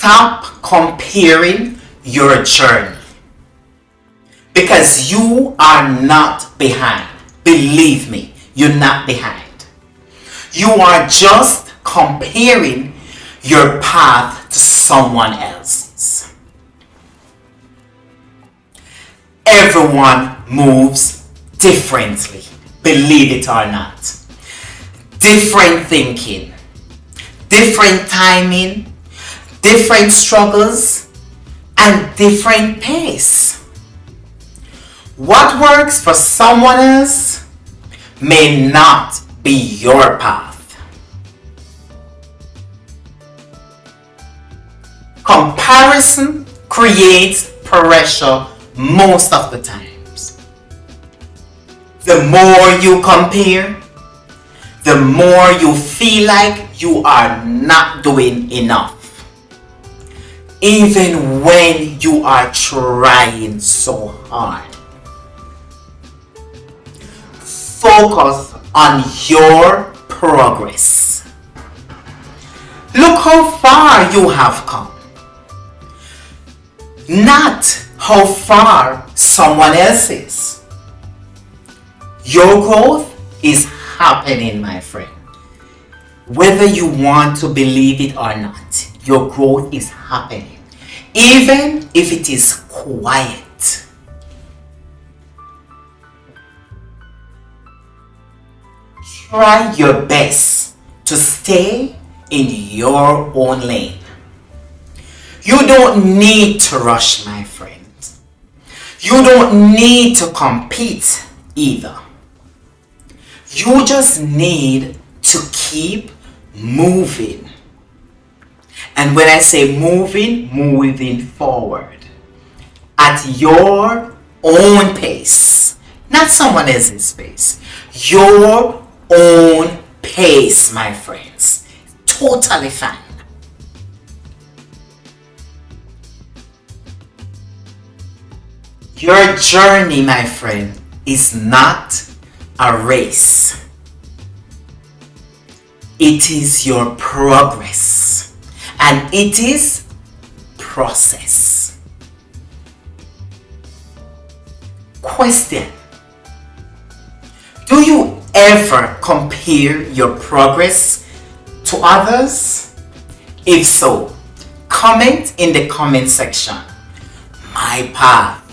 Stop comparing your journey because you are not behind. Believe me, you're not behind. You are just comparing your path to someone else's. Everyone moves differently, believe it or not. Different thinking, different timing, different struggles, and different pace. What works for someone else may not be your path. Comparison creates pressure most of the times. The more you compare, the more you feel like you are not doing enough. Even when you are trying so hard. Focus on your progress. Look how far you have come. Not how far someone else is. Your growth is happening, my friend. Whether you want to believe it or not, your growth is happening. Even if it is quiet. Try your best to stay in your own lane. You don't need to rush, my friend. You don't need to compete either. You just need to keep moving. And when I say moving forward at your own pace, not someone else's pace. Your own pace, my friends. Totally fine. Your journey, my friend, is not a race. It is your progress, and it is process. Question: do you ever compare your progress to others? If so, comment in the comment section. My path